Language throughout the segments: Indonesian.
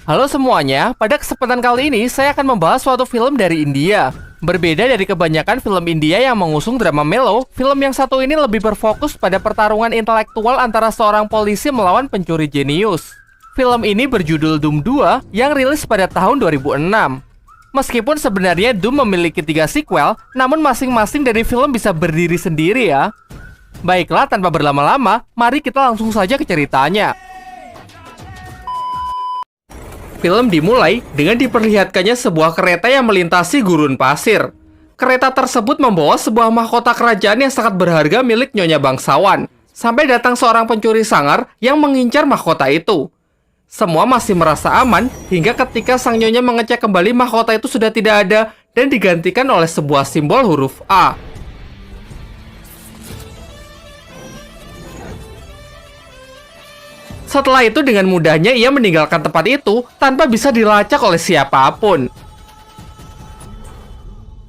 Halo semuanya, pada kesempatan kali ini saya akan membahas suatu film dari India. Berbeda dari kebanyakan film India yang mengusung drama mellow, film yang satu ini lebih berfokus pada pertarungan intelektual antara seorang polisi melawan pencuri jenius. Film ini berjudul Doom 2 yang rilis pada tahun 2006. Meskipun sebenarnya Doom memiliki 3 sequel, namun masing-masing dari film bisa berdiri sendiri ya. Baiklah, tanpa berlama-lama, mari kita langsung saja ke ceritanya. Film dimulai dengan diperlihatkannya sebuah kereta yang melintasi gurun pasir. Kereta tersebut membawa sebuah mahkota kerajaan yang sangat berharga milik nyonya bangsawan. Sampai datang seorang pencuri sangar yang mengincar mahkota itu. Semua masih merasa aman hingga ketika sang nyonya mengecek kembali mahkota itu sudah tidak ada dan digantikan oleh sebuah simbol huruf A. Setelah itu dengan mudahnya ia meninggalkan tempat itu tanpa bisa dilacak oleh siapapun.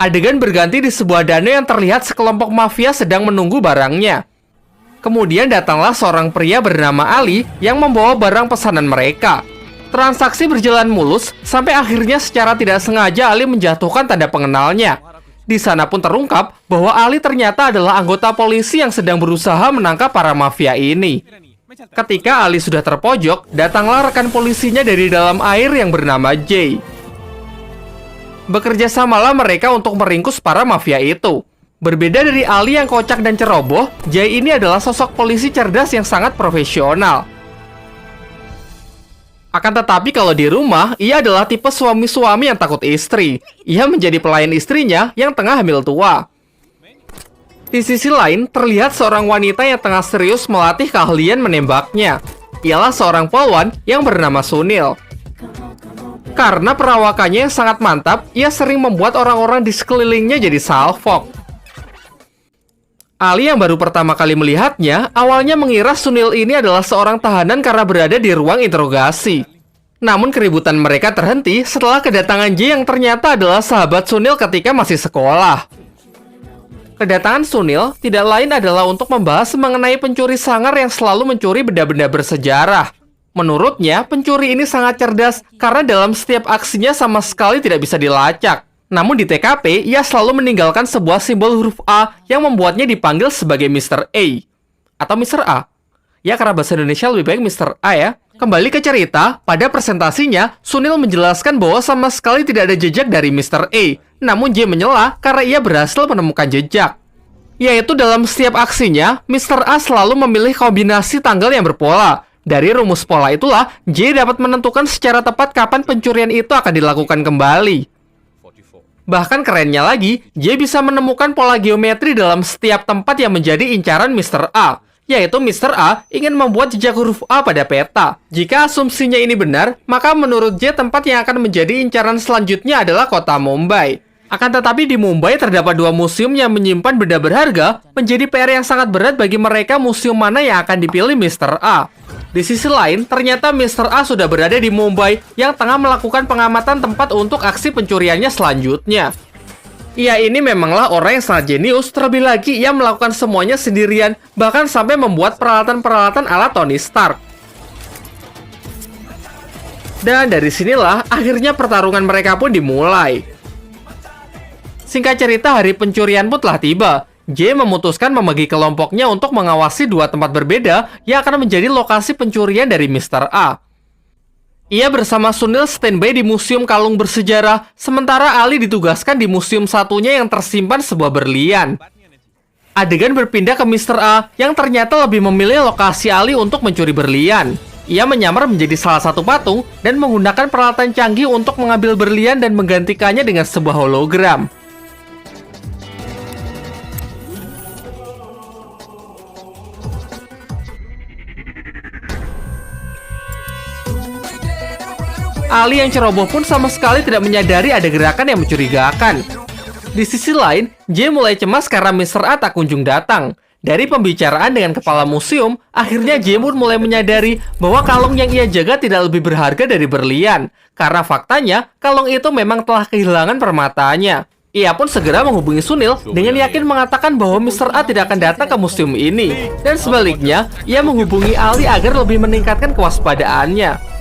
Adegan berganti di sebuah danau yang terlihat sekelompok mafia sedang menunggu barangnya. Kemudian datanglah seorang pria bernama Ali yang membawa barang pesanan mereka. Transaksi berjalan mulus sampai akhirnya secara tidak sengaja Ali menjatuhkan tanda pengenalnya. Di sana pun terungkap bahwa Ali ternyata adalah anggota polisi yang sedang berusaha menangkap para mafia ini. Ketika Ali sudah terpojok, datanglah rekan polisinya dari dalam air yang bernama Jay. Bekerja samalah mereka untuk meringkus para mafia itu. Berbeda dari Ali yang kocak dan ceroboh, Jay ini adalah sosok polisi cerdas yang sangat profesional. Akan tetapi kalau di rumah, ia adalah tipe suami-suami yang takut istri. Ia menjadi pelayan istrinya yang tengah hamil tua. Di sisi lain, terlihat seorang wanita yang tengah serius melatih keahlian menembaknya. Ialah seorang polwan yang bernama Sunil. Karena perawakannya yang sangat mantap, ia sering membuat orang-orang di sekelilingnya jadi salfok. Ali yang baru pertama kali melihatnya, awalnya mengira Sunil ini adalah seorang tahanan karena berada di ruang interogasi. Namun keributan mereka terhenti setelah kedatangan Jay yang ternyata adalah sahabat Sunil ketika masih sekolah. Kedatangan Sunil tidak lain adalah untuk membahas mengenai pencuri sangar yang selalu mencuri benda-benda bersejarah. Menurutnya, pencuri ini sangat cerdas karena dalam setiap aksinya sama sekali tidak bisa dilacak. Namun di TKP, ia selalu meninggalkan sebuah simbol huruf A yang membuatnya dipanggil sebagai Mr. A. Atau Mr. A. Ya, karena bahasa Indonesia lebih baik Mr. A ya. Kembali ke cerita, pada presentasinya, Sunil menjelaskan bahwa sama sekali tidak ada jejak dari Mr. A. Namun Jay menyela karena ia berhasil menemukan jejak. Yaitu dalam setiap aksinya, Mr. A selalu memilih kombinasi tanggal yang berpola. Dari rumus pola itulah, Jay dapat menentukan secara tepat kapan pencurian itu akan dilakukan kembali. Bahkan kerennya lagi, Jay bisa menemukan pola geometri dalam setiap tempat yang menjadi incaran Mr. A. Yaitu Mr. A ingin membuat jejak huruf A pada peta. Jika asumsinya ini benar, maka menurut Jay tempat yang akan menjadi incaran selanjutnya adalah kota Mumbai. Akan tetapi di Mumbai terdapat 2 museum yang menyimpan benda berharga, menjadi PR yang sangat berat bagi mereka museum mana yang akan dipilih Mr. A. Di sisi lain, ternyata Mr. A sudah berada di Mumbai yang tengah melakukan pengamatan tempat untuk aksi pencuriannya selanjutnya. Ia ini memanglah orang yang sangat jenius, terlebih lagi ia melakukan semuanya sendirian, bahkan sampai membuat peralatan-peralatan ala Tony Stark. Dan dari sinilah akhirnya pertarungan mereka pun dimulai. Singkat cerita, hari pencurian pun telah tiba. Jay memutuskan membagi kelompoknya untuk mengawasi 2 tempat berbeda yang akan menjadi lokasi pencurian dari Mr. A. Ia bersama Sunil standby di museum kalung bersejarah, sementara Ali ditugaskan di museum satunya yang tersimpan sebuah berlian. Adegan berpindah ke Mr. A yang ternyata lebih memilih lokasi Ali untuk mencuri berlian. Ia menyamar menjadi salah satu patung dan menggunakan peralatan canggih untuk mengambil berlian dan menggantikannya dengan sebuah hologram. Ali yang ceroboh pun sama sekali tidak menyadari ada gerakan yang mencurigakan. Di sisi lain, Jay mulai cemas karena Mr. A tak kunjung datang. Dari pembicaraan dengan kepala museum, akhirnya Jay pun mulai menyadari bahwa kalung yang ia jaga tidak lebih berharga dari berlian. Karena faktanya, kalung itu memang telah kehilangan permatanya. Ia pun segera menghubungi Sunil dengan yakin mengatakan bahwa Mr. A tidak akan datang ke museum ini. Dan sebaliknya, ia menghubungi Ali agar lebih meningkatkan kewaspadaannya.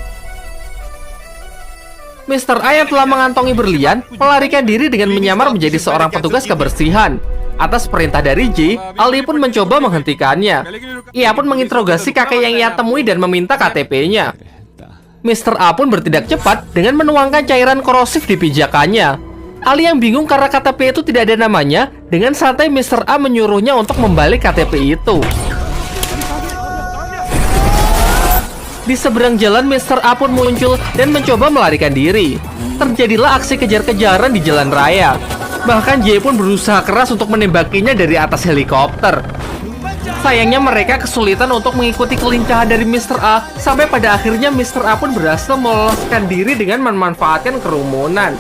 Mr. A yang telah mengantongi berlian melarikan diri dengan menyamar menjadi seorang petugas kebersihan. Atas perintah dari J, Ali pun mencoba menghentikannya. Ia pun menginterogasi kakek yang ia temui dan meminta KTP-nya. Mr. A pun bertindak cepat dengan menuangkan cairan korosif di pijakannya. Ali yang bingung karena KTP itu tidak ada namanya, dengan santai Mr. A menyuruhnya untuk membalik KTP itu. Di seberang jalan, Mr. A pun muncul dan mencoba melarikan diri. Terjadilah aksi kejar-kejaran di jalan raya. Bahkan J pun berusaha keras untuk menembakinya dari atas helikopter. Sayangnya mereka kesulitan untuk mengikuti kelincahan dari Mr. A, sampai pada akhirnya Mr. A pun berhasil meloloskan diri dengan memanfaatkan kerumunan.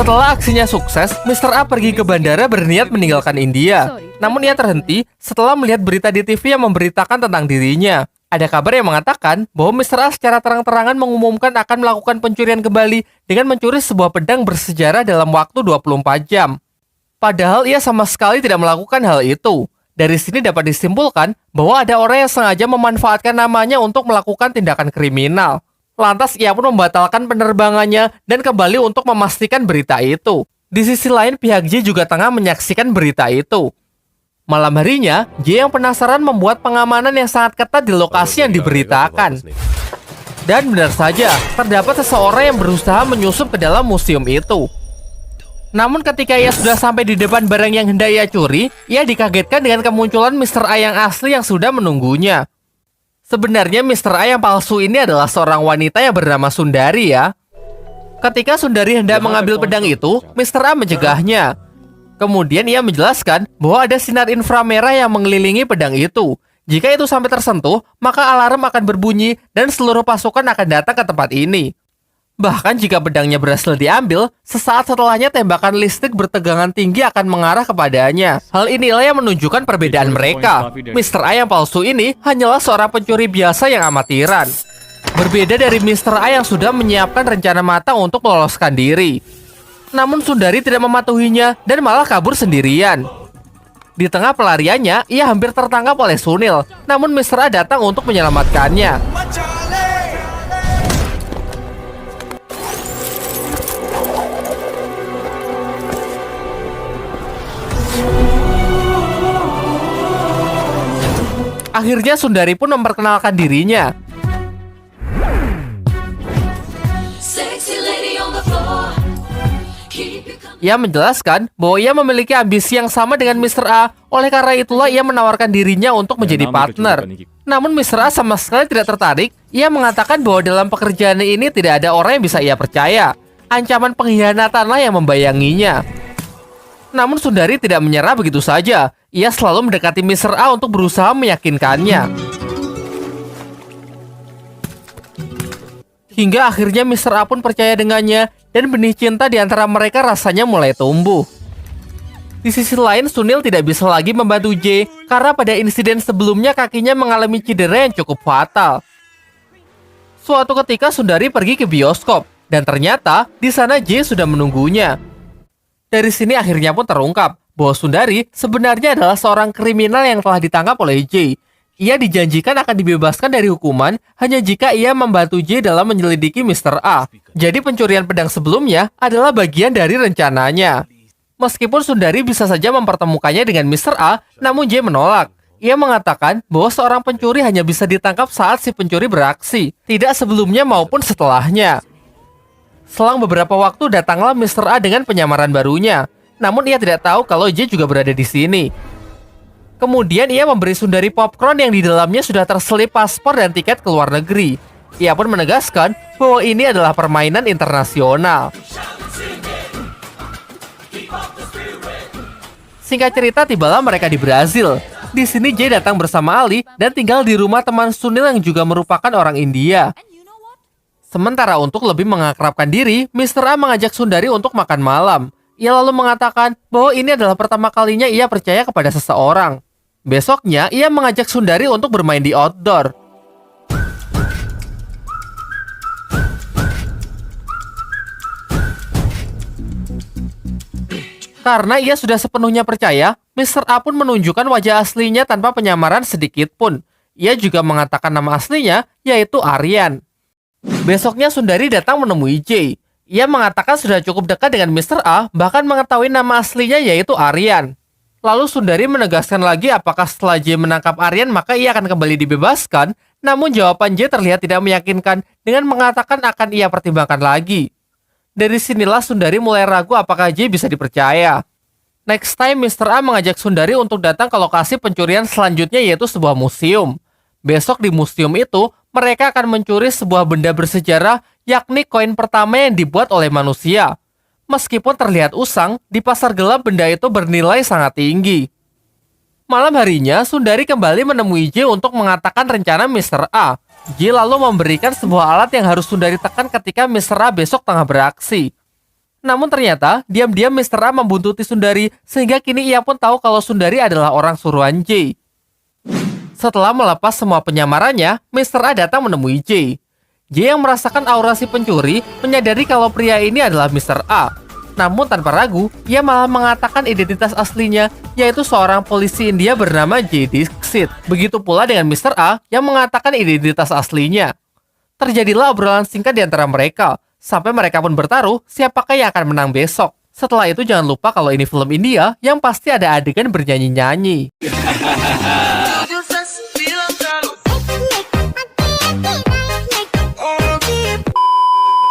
Setelah aksinya sukses, Mr. A pergi ke bandara berniat meninggalkan India. Namun ia terhenti setelah melihat berita di TV yang memberitakan tentang dirinya. Ada kabar yang mengatakan bahwa Mr. A secara terang-terangan mengumumkan akan melakukan pencurian kembali dengan mencuri sebuah pedang bersejarah dalam waktu 24 jam. Padahal ia sama sekali tidak melakukan hal itu. Dari sini dapat disimpulkan bahwa ada orang yang sengaja memanfaatkan namanya untuk melakukan tindakan kriminal. Lantas ia pun membatalkan penerbangannya dan kembali untuk memastikan berita itu. Di sisi lain, pihak J juga tengah menyaksikan berita itu. Malam harinya, J yang penasaran membuat pengamanan yang sangat ketat di lokasi yang diberitakan. Dan benar saja, terdapat seseorang yang berusaha menyusup ke dalam museum itu. Namun ketika ia sudah sampai di depan barang yang hendak ia curi, ia dikagetkan dengan kemunculan Mr. A yang asli yang sudah menunggunya. Sebenarnya Mr. A yang palsu ini adalah seorang wanita yang bernama Sundari ya. Ketika Sundari hendak mengambil pedang itu, Mr. A mencegahnya. Kemudian ia menjelaskan bahwa ada sinar inframerah yang mengelilingi pedang itu. Jika itu sampai tersentuh, maka alarm akan berbunyi dan seluruh pasukan akan datang ke tempat ini. Bahkan jika pedangnya berhasil diambil, sesaat setelahnya tembakan listrik bertegangan tinggi akan mengarah kepadanya. Hal inilah yang menunjukkan perbedaan mereka. Mr. A yang palsu ini hanyalah seorang pencuri biasa yang amatiran. Berbeda dari Mr. A yang sudah menyiapkan rencana matang untuk meloloskan diri. Namun Sundari tidak mematuhinya dan malah kabur sendirian. Di tengah pelariannya, ia hampir tertangkap oleh Sunil. Namun Mr. A datang untuk menyelamatkannya. Akhirnya Sundari pun memperkenalkan dirinya. Ia menjelaskan bahwa ia memiliki ambisi yang sama dengan Mr. A, oleh karena itulah ia menawarkan dirinya untuk menjadi partner. Namun Mr. A sama sekali tidak tertarik. Ia mengatakan bahwa dalam pekerjaan ini tidak ada orang yang bisa ia percaya. Ancaman pengkhianatanlah yang membayanginya. Namun Sundari tidak menyerah begitu saja. Ia selalu mendekati Mr. A untuk berusaha meyakinkannya. Hingga akhirnya Mr. A pun percaya dengannya dan benih cinta di antara mereka rasanya mulai tumbuh. Di sisi lain, Sunil tidak bisa lagi membantu J karena pada insiden sebelumnya kakinya mengalami cedera yang cukup fatal. Suatu ketika Sundari pergi ke bioskop dan ternyata di sana J sudah menunggunya. Dari sini akhirnya pun terungkap bahwa Sundari sebenarnya adalah seorang kriminal yang telah ditangkap oleh J. Ia dijanjikan akan dibebaskan dari hukuman hanya jika ia membantu J dalam menyelidiki Mr. A. Jadi pencurian pedang sebelumnya adalah bagian dari rencananya. Meskipun Sundari bisa saja mempertemukannya dengan Mr. A, namun J menolak. Ia mengatakan bahwa seorang pencuri hanya bisa ditangkap saat si pencuri beraksi, tidak sebelumnya maupun setelahnya. Selang beberapa waktu datanglah Mr. A dengan penyamaran barunya. Namun ia tidak tahu kalau J juga berada di sini. Kemudian ia memberi Sundari popcorn yang di dalamnya sudah terselip paspor dan tiket ke luar negeri. Ia pun menegaskan bahwa ini adalah permainan internasional. Singkat cerita, tibalah mereka di Brazil. Di sini J datang bersama Ali dan tinggal di rumah teman Sunil yang juga merupakan orang India. Sementara untuk lebih mengakrabkan diri, Mr. A mengajak Sundari untuk makan malam. Ia lalu mengatakan bahwa ini adalah pertama kalinya ia percaya kepada seseorang. Besoknya, ia mengajak Sundari untuk bermain di outdoor. Karena ia sudah sepenuhnya percaya, Mr. A pun menunjukkan wajah aslinya tanpa penyamaran sedikit pun. Ia juga mengatakan nama aslinya, yaitu Aryan. Besoknya Sundari datang menemui J. Ia mengatakan sudah cukup dekat dengan Mr. A, bahkan mengetahui nama aslinya yaitu Aryan. Lalu Sundari menegaskan lagi apakah setelah J menangkap Aryan maka ia akan kembali dibebaskan, namun jawaban J terlihat tidak meyakinkan dengan mengatakan akan ia pertimbangkan lagi. Dari sinilah Sundari mulai ragu apakah J bisa dipercaya. Next time, Mr. A mengajak Sundari untuk datang ke lokasi pencurian selanjutnya yaitu sebuah museum. Besok di museum itu, mereka akan mencuri sebuah benda bersejarah yakni koin pertama yang dibuat oleh manusia. Meskipun terlihat usang, di pasar gelap benda itu bernilai sangat tinggi. Malam harinya, Sundari kembali menemui J untuk mengatakan rencana Mr. A. J lalu memberikan sebuah alat yang harus Sundari tekan ketika Mr. A besok tengah beraksi. Namun ternyata, diam-diam Mr. A membuntuti Sundari sehingga kini ia pun tahu kalau Sundari adalah orang suruhan J. Setelah melepas semua penyamarannya, Mr. A datang menemui J. J yang merasakan aura si pencuri menyadari kalau pria ini adalah Mr. A. Namun tanpa ragu, ia malah mengatakan identitas aslinya, yaitu seorang polisi India bernama J. Dixit. Begitu pula dengan Mr. A yang mengatakan identitas aslinya. Terjadilah obrolan singkat di antara mereka, sampai mereka pun bertaruh siapakah yang akan menang besok. Setelah itu jangan lupa kalau ini film India yang pasti ada adegan bernyanyi-nyanyi.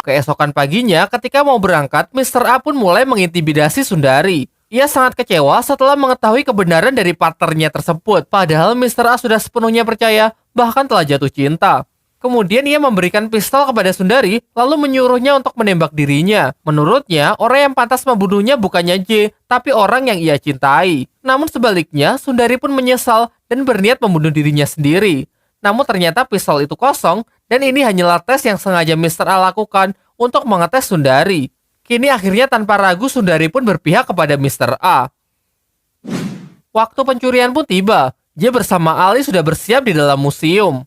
Keesokan paginya, ketika mau berangkat, Mr. A pun mulai mengintimidasi Sundari. Ia sangat kecewa setelah mengetahui kebenaran dari partnernya tersebut. Padahal Mr. A sudah sepenuhnya percaya, bahkan telah jatuh cinta. Kemudian ia memberikan pistol kepada Sundari, lalu menyuruhnya untuk menembak dirinya. Menurutnya, orang yang pantas membunuhnya bukannya J, tapi orang yang ia cintai. Namun sebaliknya, Sundari pun menyesal dan berniat membunuh dirinya sendiri. Namun ternyata pistol itu kosong, dan ini hanyalah tes yang sengaja Mr. A lakukan untuk mengetes Sundari. Kini akhirnya tanpa ragu Sundari pun berpihak kepada Mr. A. Waktu pencurian pun tiba. J bersama Ali sudah bersiap di dalam museum.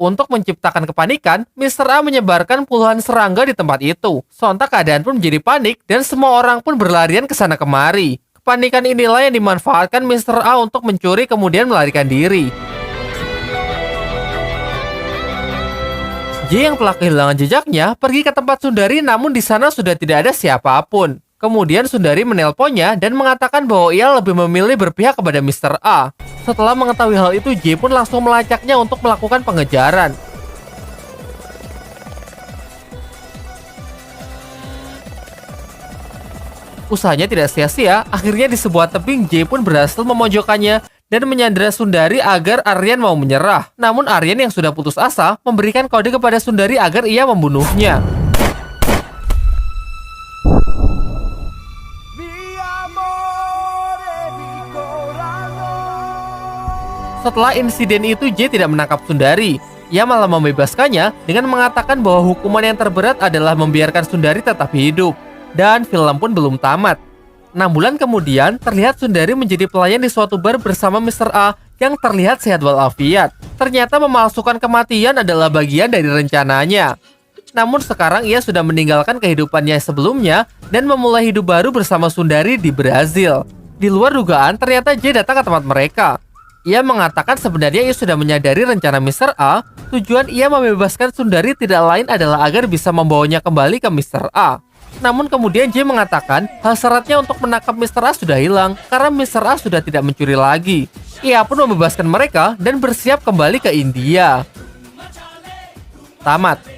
Untuk menciptakan kepanikan, Mr. A menyebarkan puluhan serangga di tempat itu. Sontak keadaan pun menjadi panik dan semua orang pun berlarian ke sana kemari. Kepanikan inilah yang dimanfaatkan Mr. A untuk mencuri kemudian melarikan diri. J yang telah kehilangan jejaknya pergi ke tempat Sundari, namun di sana sudah tidak ada siapapun. Kemudian Sundari menelponnya dan mengatakan bahwa ia lebih memilih berpihak kepada Mr. A. Setelah mengetahui hal itu, J pun langsung melacaknya untuk melakukan pengejaran. Usahanya tidak sia-sia, akhirnya di sebuah tebing J pun berhasil memojokkannya dan menyandera Sundari agar Aryan mau menyerah. Namun Aryan yang sudah putus asa memberikan kode kepada Sundari agar ia membunuhnya. Setelah insiden itu, J tidak menangkap Sundari. Ia malah membebaskannya dengan mengatakan bahwa hukuman yang terberat adalah membiarkan Sundari tetap hidup. Dan film pun belum tamat. 6 bulan kemudian, terlihat Sundari menjadi pelayan di suatu bar bersama Mr. A yang terlihat sehat walafiat. Ternyata memalsukan kematian adalah bagian dari rencananya. Namun sekarang ia sudah meninggalkan kehidupannya sebelumnya dan memulai hidup baru bersama Sundari di Brazil. Di luar dugaan, ternyata J datang ke tempat mereka. Ia mengatakan sebenarnya ia sudah menyadari rencana Mr. A. Tujuan ia membebaskan Sundari tidak lain adalah agar bisa membawanya kembali ke Mr. A. Namun kemudian J mengatakan hasratnya untuk menangkap Mr. A sudah hilang karena Mr. A sudah tidak mencuri lagi. Ia pun membebaskan mereka dan bersiap kembali ke India. Tamat.